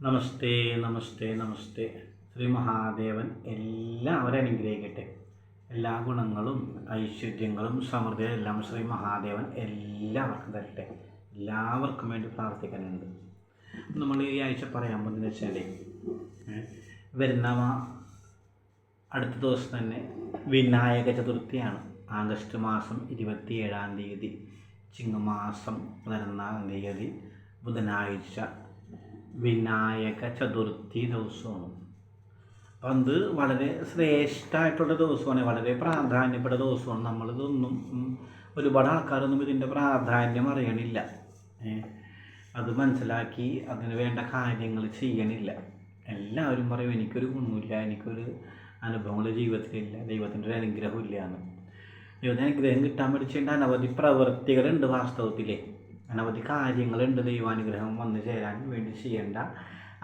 നമസ്തേ നമസ്തേ നമസ്തേ. ശ്രീ മഹാദേവൻ എല്ലാവരും അനുഗ്രഹിക്കട്ടെ. എല്ലാ ഗുണങ്ങളും ഐശ്വര്യങ്ങളും സമൃദ്ധിയും എല്ലാം ശ്രീ മഹാദേവൻ എല്ലാവർക്കും തരട്ടെ. എല്ലാവർക്കും വേണ്ടി പ്രാർത്ഥിക്കാനുണ്ട്. നമ്മൾ ഈ ആഴ്ച പറയാൻ പോകുന്നത് വെച്ചാൽ വരുന്ന അടുത്ത ദിവസം തന്നെ വിനായക ചതുർത്ഥിയാണ്. ആഗസ്റ്റ് മാസം 27-ാം തീയതി ചിങ്ങമാസം 11-ാം തീയതി ബുധനാഴ്ച വിനായക ചതുർത്ഥി ദിവസമാണ്. അപ്പം അത് വളരെ ശ്രേഷ്ഠമായിട്ടുള്ള ദിവസമാണ്, വളരെ പ്രാധാന്യപ്പെട്ട ദിവസമാണ്. നമ്മളിതൊന്നും ഒരുപാട് ആൾക്കാരൊന്നും ഇതിൻ്റെ പ്രാധാന്യം അറിയണില്ല, അത് മനസ്സിലാക്കി അതിന് വേണ്ട കാര്യങ്ങൾ ചെയ്യണില്ല. എല്ലാവരും പറയും എനിക്കൊരു ഗുണമില്ല, എനിക്കൊരു അനുഭവങ്ങൾ ജീവിതത്തിലില്ല, ദൈവത്തിൻ്റെ ഒരു അനുഗ്രഹമില്ല എന്ന്. ദൈവത്തിൻ്റെ അനുഗ്രഹം കിട്ടാൻ പഠിച്ചേണ്ട അനവധി പ്രവൃത്തികളുണ്ട്. വാസ്തവത്തിലെ അനവധി കാര്യങ്ങളുണ്ട്. ദൈവാനുഗ്രഹം വന്നു ചേരാൻ വേണ്ടി ചെയ്യേണ്ട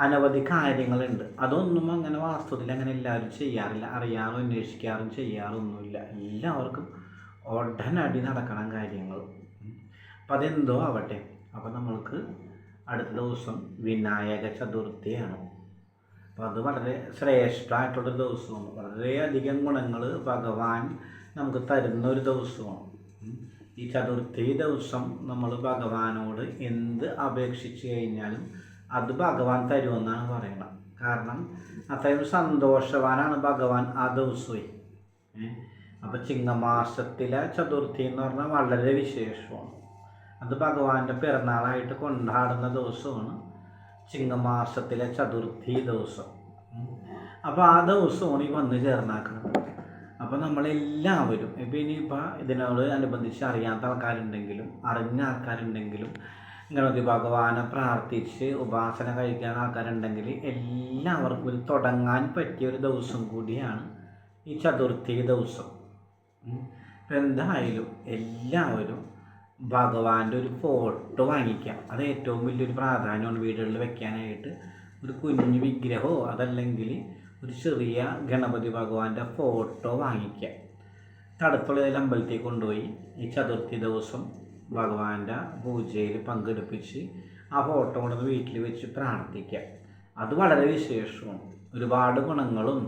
അനവധി കാര്യങ്ങളുണ്ട്. അതൊന്നും അങ്ങനെ വാസ്തവത്തിൽ അങ്ങനെ എല്ലാവരും ചെയ്യാറില്ല, അറിയാറും അന്വേഷിക്കാറും ചെയ്യാറൊന്നുമില്ല. എല്ലാവർക്കും ഉടനടി നടക്കണം കാര്യങ്ങൾ. അപ്പം അതെന്തോ ആവട്ടെ. അപ്പം നമ്മൾക്ക് അടുത്ത ദിവസം വിനായക ചതുർത്ഥിയാണ്. അപ്പോൾ അത് വളരെ ശ്രേഷ്ഠമായിട്ടുള്ളൊരു ദിവസമാണ്. വളരെയധികം ഗുണങ്ങൾ ഭഗവാൻ നമുക്ക് തരുന്ന ഒരു ദിവസമാണ്. ഈ ചതുർത്ഥി ദിവസം നമ്മൾ ഭഗവാനോട് എന്ത് അപേക്ഷിച്ച് കഴിഞ്ഞാലും അത് ഭഗവാൻ തരുമെന്നാണ് പറയുന്നത്. കാരണം അത്രയും സന്തോഷവാനാണ് ഭഗവാൻ ആ ദിവസമേ. അപ്പോൾ ചിങ്ങമാസത്തിലെ ചതുർത്ഥി എന്ന് പറഞ്ഞാൽ വളരെ വിശേഷമാണ്. അത് ഭഗവാന്റെ പിറന്നാളായിട്ട് കൊണ്ടാടുന്ന ദിവസമാണ് ചിങ്ങമാസത്തിലെ ചതുർത്ഥി ദിവസം. അപ്പോൾ ആ ദിവസമാണ് ഈ വന്ന് ചേർന്നാക്കുന്നത്. അപ്പോൾ നമ്മളെല്ലാവരും ഇപ്പോൾ ഇനിയിപ്പോൾ ഇതിനോട് അനുബന്ധിച്ച് അറിയാത്ത ആൾക്കാരുണ്ടെങ്കിലും അറിഞ്ഞ ആൾക്കാരുണ്ടെങ്കിലും ഗണപതി ഭഗവാനെ പ്രാർത്ഥിച്ച് ഉപാസന കഴിക്കാൻ ആൾക്കാരുണ്ടെങ്കിൽ എല്ലാവർക്കും ഇത് തുടങ്ങാൻ പറ്റിയ ഒരു ദിവസം കൂടിയാണ് ഈ ചതുർത്ഥി ദിവസം. ഇപ്പം എന്തായാലും എല്ലാവരും ഭഗവാന്റെ ഒരു ഫോട്ടോ വാങ്ങിക്കാം. അത് ഏറ്റവും വലിയൊരു പ്രാധാന്യമാണ് വീടുകളിൽ വെക്കാനായിട്ട്. ഒരു കുഞ്ഞു വിഗ്രഹമോ അതല്ലെങ്കിൽ ഒരു ചെറിയ ഗണപതി ഭഗവാന്റെ ഫോട്ടോ വാങ്ങിക്കാം. അടുത്തുള്ള അമ്പലത്തിൽ കൊണ്ടുപോയി ഈ ചതുർത്ഥി ദിവസം ഭഗവാന്റെ പൂജയിൽ പങ്കെടുപ്പിച്ച് ആ ഫോട്ടോ കൊണ്ടുവന്ന് വീട്ടിൽ വെച്ച് പ്രാർത്ഥിക്കാം. അത് വളരെ വിശേഷമാണ്. ഒരുപാട് ഗുണങ്ങളും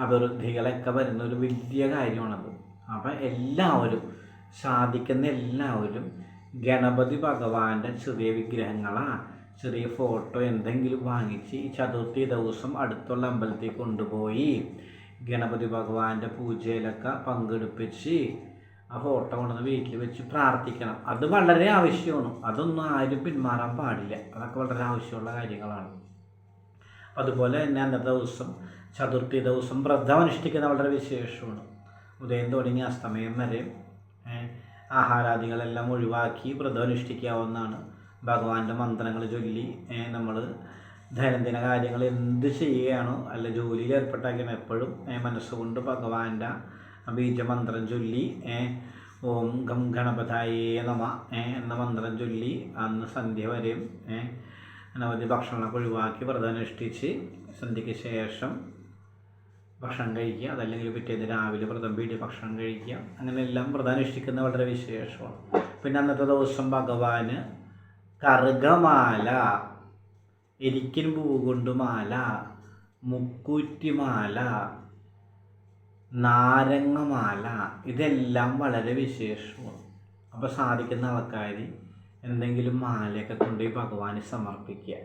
അഭിവൃദ്ധികളൊക്കെ വരുന്ന ഒരു വലിയ കാര്യമാണത്. അപ്പം എല്ലാവരും സാധിക്കുന്ന എല്ലാവരും ഗണപതി ഭഗവാന്റെ ചെറിയ വിഗ്രഹങ്ങളാണ്, ചെറിയ ഫോട്ടോ എന്തെങ്കിലും വാങ്ങിച്ച് ഈ ചതുർത്ഥി ദിവസം അടുത്തുള്ള അമ്പലത്തിൽ കൊണ്ടുപോയി ഗണപതി ഭഗവാന്റെ പൂജയിലൊക്കെ പങ്കെടുപ്പിച്ച് ആ ഫോട്ടോ കൊണ്ടുവന്ന് വീട്ടിൽ വെച്ച് പ്രാർത്ഥിക്കണം. അത് വളരെ ആവശ്യമാണ്. അതൊന്നും ആരും പിന്മാറാൻ പാടില്ല. അതൊക്കെ വളരെ ആവശ്യമുള്ള കാര്യങ്ങളാണ്. അതുപോലെ തന്നെ അന്നത്തെ ദിവസം ചതുർത്ഥി ദിവസം വ്രതം അനുഷ്ഠിക്കുന്നത് വളരെ വിശേഷമാണ്. ഉദയം തുടങ്ങി അസ്തമയം വരെ ആഹാരാദികളെല്ലാം ഒഴിവാക്കി വ്രതം അനുഷ്ഠിക്കാവുന്നതാണ്. ഭഗവാന്റെ മന്ത്രങ്ങൾ ചൊല്ലി നമ്മൾ ദൈനംദിന കാര്യങ്ങൾ എന്ത് ചെയ്യുകയാണോ അല്ല ജോലിയിൽ ഏർപ്പെട്ടാക്കിയാണ് എപ്പോഴും മനസ്സുകൊണ്ട് ഭഗവാന്റെ ബീജമന്ത്രം ചൊല്ലി ഓം ഗം ഗണപതായേ നമ എന്ന മന്ത്രം ചൊല്ലി അന്ന് സന്ധ്യ വരെയും അനവധി ഭക്ഷണങ്ങളൊക്കെ ഒഴിവാക്കി വ്രതം അനുഷ്ഠിച്ച് സന്ധ്യയ്ക്ക് ശേഷം ഭക്ഷണം കഴിക്കുക. അതല്ലെങ്കിൽ പിറ്റേന്ന് രാവിലെ വ്രതം വീട്ടിൽ ഭക്ഷണം കഴിക്കുക. അങ്ങനെയെല്ലാം വ്രതം അനുഷ്ഠിക്കുന്നത് വളരെ വിശേഷമാണ്. പിന്നെ അന്നത്തെ ദിവസം ഭഗവാന് കറുകമാല, എരിക്കിൻ പൂകൊണ്ടുമാല, മുക്കൂറ്റിമാല, നാരങ്ങമാല ഇതെല്ലാം വളരെ വിശേഷമാണ്. അപ്പോൾ സാധിക്കുന്ന ആൾക്കാർ എന്തെങ്കിലും മാലയൊക്കെ കൊണ്ടുപോയി ഭഗവാന് സമർപ്പിക്കുക.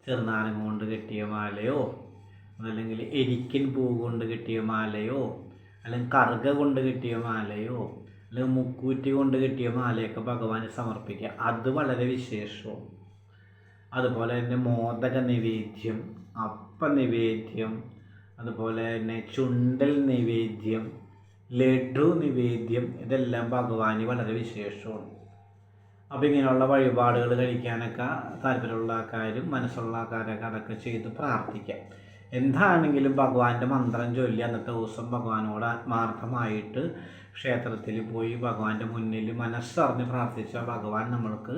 ചെറുനാരങ്ങ കൊണ്ട് കെട്ടിയ മാലയോ അതല്ലെങ്കിൽ എരിക്കിൻ പൂ കൊണ്ട് കെട്ടിയ മാലയോ അല്ലെങ്കിൽ കറുക കൊണ്ട് കെട്ടിയ മാലയോ അല്ലെങ്കിൽ മുക്കൂറ്റി കൊണ്ട് കിട്ടിയ മാലയൊക്കെ ഭഗവാന് സമർപ്പിക്കുക. അത് വളരെ വിശേഷവും. അതുപോലെ തന്നെ മോദക നിവേദ്യം, അപ്പ നിവേദ്യം, അതുപോലെ തന്നെ ചുണ്ടൽ നിവേദ്യം, ലഡു നിവേദ്യം ഇതെല്ലാം ഭഗവാന് വളരെ വിശേഷമാണ്. അപ്പോൾ ഇങ്ങനെയുള്ള വഴിപാടുകൾ കഴിക്കാനൊക്കെ താല്പര്യമുള്ള ആൾക്കാരും മനസ്സുള്ള ആൾക്കാരൊക്കെ അതൊക്കെ ചെയ്ത് പ്രാർത്ഥിക്കാം. എന്താണെങ്കിലും ഭഗവാന്റെ മന്ത്രം ചൊല്ലി അന്നത്തെ ദിവസം ഭഗവാനോട് ആത്മാർത്ഥമായിട്ട് ക്ഷേത്രത്തിൽ പോയി ഭഗവാന്റെ മുന്നിൽ മനസ്സറിഞ്ഞ് പ്രാർത്ഥിച്ച ഭഗവാൻ നമ്മൾക്ക്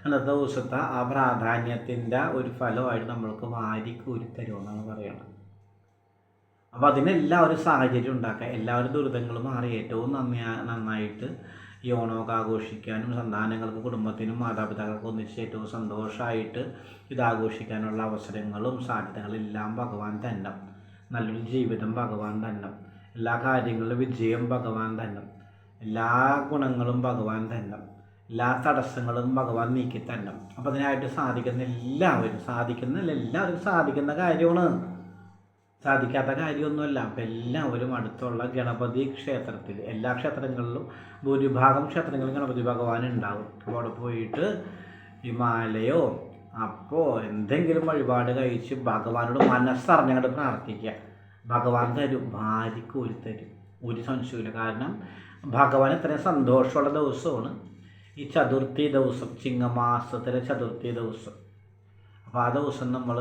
അന്നത്തെ ദിവസത്തെ ആ പ്രാധാന്യത്തിൻ്റെ ഒരു ഫലമായിട്ട് നമ്മൾക്ക് വാരിക്കൂരി തരുമെന്നാണ് പറയുന്നത്. അപ്പോൾ അതിനെല്ലാം ഒരു സാഹചര്യം ഉണ്ടാക്കുക. എല്ലാവരും ദുരിതങ്ങൾ മാറി ഏറ്റവും നന്നായിട്ട് ഈ ഓണമൊക്കെ ആഘോഷിക്കാനും സന്താനങ്ങൾക്ക് കുടുംബത്തിനും മാതാപിതാക്കൾക്കും ഒന്നിച്ച് ഏറ്റവും സന്തോഷമായിട്ട് ഇതാഘോഷിക്കാനുള്ള അവസരങ്ങളും സാധ്യതകളും എല്ലാം ഭഗവാൻ തന്നെ. നല്ലൊരു ജീവിതം ഭഗവാൻ തന്നെ. എല്ലാ കാര്യങ്ങളിലും വിജയം ഭഗവാൻ തന്നെ. എല്ലാ ഗുണങ്ങളും ഭഗവാൻ തന്നെ. എല്ലാ തടസ്സങ്ങളും ഭഗവാൻ നീക്കി തന്നെ. അപ്പം അതിനായിട്ട് എല്ലാവർക്കും സാധിക്കുന്ന കാര്യമാണ്. സാധിക്കാത്ത കാര്യമൊന്നുമല്ല. അപ്പം എല്ലാവരും അടുത്തുള്ള ഗണപതി ക്ഷേത്രത്തിൽ, എല്ലാ ക്ഷേത്രങ്ങളിലും ഭൂരിഭാഗം ക്ഷേത്രങ്ങളിലും ഗണപതി ഭഗവാൻ ഉണ്ടാവും. അപ്പോൾ അവിടെ പോയിട്ട് ഈ മാലയോ അപ്പോൾ എന്തെങ്കിലും വഴിപാട് കഴിച്ച് ഭഗവാനോട് മനസ്സറിഞ്ഞങ്ങോട്ട് പ്രാർത്ഥിക്കുക. ഭഗവാൻ തരും, ഭാര്യയ്ക്ക് ഒരു തരും, ഒരു സംശയമില്ല. കാരണം ഭഗവാൻ ഇത്രയും സന്തോഷമുള്ള ദിവസമാണ് ഈ ചതുർത്ഥി ദിവസം, ചിങ്ങമാസത്തിലെ ചതുർത്ഥി ദിവസം. അപ്പോൾ ആ ദിവസം നമ്മൾ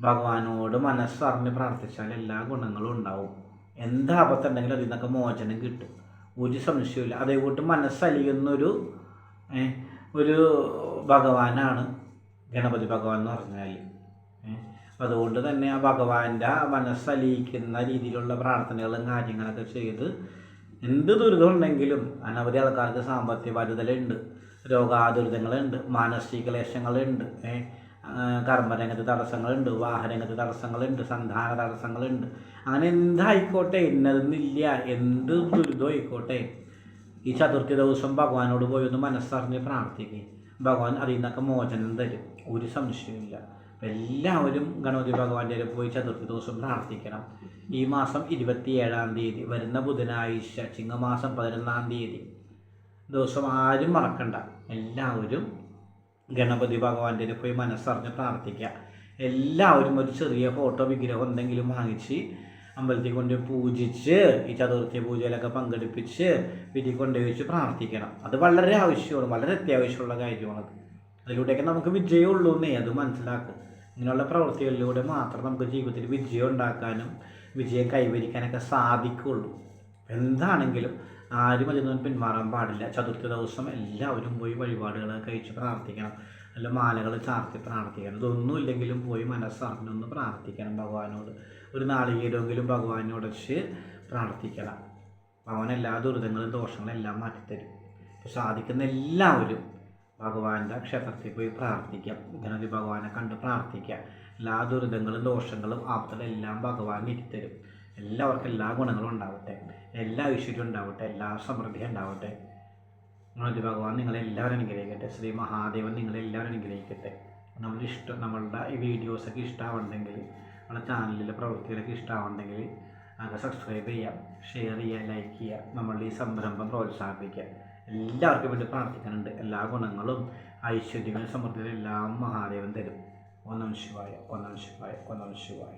ഭഗവാനോട് മനസ്സറിഞ്ഞ് പ്രാർത്ഥിച്ചാൽ എല്ലാ ഗുണങ്ങളും ഉണ്ടാവും. എന്താപത്തുണ്ടെങ്കിലും അതിൽ നിന്നൊക്കെ മോചനം കിട്ടും, ഒരു സംശയമില്ല. അതേകൂട്ട് മനസ്സലിയുന്നൊരു ഭഗവാനാണ് ഗണപതി ഭഗവാൻ എന്ന് പറഞ്ഞാൽ. അപ്പം അതുകൊണ്ട് തന്നെ ആ ഭഗവാന്റെ മനസ്സലിയിക്കുന്ന രീതിയിലുള്ള പ്രാർത്ഥനകളും കാര്യങ്ങളൊക്കെ ചെയ്ത് എന്ത് ദുരിതം ഉണ്ടെങ്കിലും, അനവധി ആൾക്കാർക്ക് സാമ്പത്തിക ബാധ്യതകളുണ്ട്, രോഗാദുരിതങ്ങളുണ്ട്, മാനസിക ക്ലേശങ്ങളുണ്ട്, കർമ്മരംഗത്ത് തടസ്സങ്ങളുണ്ട്, വാഹനരംഗത്ത് തടസ്സങ്ങളുണ്ട്, സന്താന തടസ്സങ്ങളുണ്ട്. അങ്ങനെ എന്തായിക്കോട്ടെ, ഇന്നതെന്നില്ല, എന്ത് ദുരിതം ആയിക്കോട്ടെ, ഈ ചതുർത്ഥി ദിവസം ഭഗവാനോട് പോയി ഒന്ന് മനസ്സറിഞ്ഞ് പ്രാർത്ഥിക്കുക. ഭഗവാൻ അതിൽ നിന്നൊക്കെ മോചനം തരും, ഒരു സംശയമില്ല. എല്ലാവരും ഗണപതി ഭഗവാന്റെ പോയി ചതുർത്ഥി ദിവസം പ്രാർത്ഥിക്കണം. ഈ മാസം 27-ാം തീയതി വരുന്ന ബുധനാഴ്ച, ചിങ്ങമാസം 11-ാം തീയതി ദിവസം ആരും മറക്കണ്ട. എല്ലാവരും ഗണപതി ഭഗവാന്റെ പോയി മനസ്സറിഞ്ഞ് പ്രാർത്ഥിക്കുക. എല്ലാവരും ഒരു ചെറിയ ഫോട്ടോ വിഗ്രഹം എന്തെങ്കിലും വാങ്ങിച്ച് അമ്പലത്തിൽ കൊണ്ട് പൂജിച്ച് ഈ ചതുർത്ഥി പൂജയിലൊക്കെ പങ്കെടുപ്പിച്ച് വീട്ടിൽ കൊണ്ടുപോയി പ്രാർത്ഥിക്കണം. അത് വളരെ ആവശ്യമാണ്, വളരെ അത്യാവശ്യമുള്ള കാര്യമാണത്. അതിലൂടെയൊക്കെ നമുക്ക് വിജയമുള്ളൂ എന്നേ അത് മനസ്സിലാക്കുക. ഇങ്ങനെയുള്ള പ്രവൃത്തികളിലൂടെ മാത്രം നമുക്ക് ജീവിതത്തിൽ വിജയം ഉണ്ടാക്കാനും വിജയം കൈവരിക്കാനൊക്കെ സാധിക്കുള്ളൂ. എന്താണെങ്കിലും ആരും അതിൽ നിന്ന് പിന്മാറാൻ പാടില്ല. ചതുർത്ഥി ദിവസം എല്ലാവരും പോയി വഴിപാടുകളൊക്കെ കഴിച്ച് പ്രാർത്ഥിക്കണം, അല്ല മാലകൾ ചാർത്തി പ്രാർത്ഥിക്കണം. ഇതൊന്നും ഇല്ലെങ്കിലും പോയി മനസ്സറിഞ്ഞൊന്ന് പ്രാർത്ഥിക്കണം ഭഗവാനോട്. ഒരു നാളികേരമെങ്കിലും ഭഗവാനോട് വെച്ച് പ്രാർത്ഥിക്കണം. ഭഗവാൻ എല്ലാ ദുരിതങ്ങളും ദോഷങ്ങളും എല്ലാം മാറ്റിത്തരും. സാധിക്കുന്ന എല്ലാവരും ഭഗവാന്റെ ക്ഷേത്രത്തിൽ പോയി പ്രാർത്ഥിക്കാം, ഗണപതി ഭഗവാനെ കണ്ട് പ്രാർത്ഥിക്കുക. എല്ലാ ദുരിതങ്ങളും ദോഷങ്ങളും ആപത്തുകളും എല്ലാം ഭഗവാൻ ഇരുത്തരും. എല്ലാവർക്കും എല്ലാ ഗുണങ്ങളും ഉണ്ടാവട്ടെ, എല്ലാ ഐശ്വര്യവും ഉണ്ടാവട്ടെ, എല്ലാ സമൃദ്ധിയും ഉണ്ടാവട്ടെ. ഗണപതി ഭഗവാൻ നിങ്ങളെല്ലാവരും അനുഗ്രഹിക്കട്ടെ. ശ്രീ മഹാദേവൻ നിങ്ങളെല്ലാവരും അനുഗ്രഹിക്കട്ടെ. നമ്മളുടെ ഈ വീഡിയോസൊക്കെ ഇഷ്ടമാവുണ്ടെങ്കിൽ, നമ്മുടെ ചാനലിലെ പ്രവൃത്തികളൊക്കെ ഇഷ്ടമാവുണ്ടെങ്കിൽ അത് സബ്സ്ക്രൈബ് ചെയ്യാം, ഷെയർ ചെയ്യുക, ലൈക്ക് ചെയ്യുക. നമ്മളുടെ ഈ സംരംഭം പ്രോത്സാഹിപ്പിക്കുക. എല്ലാവർക്കും വേണ്ടി പ്രാർത്ഥിക്കുന്നുണ്ട്. എല്ലാ ഗുണങ്ങളും ഐശ്വര്യങ്ങളും സമൃദ്ധികളും എല്ലാം മഹാദേവൻ തരും. ഓം നമഃ ശിവായ, ഓം നമഃ ശിവായ, ഓം നമഃ ശിവായ.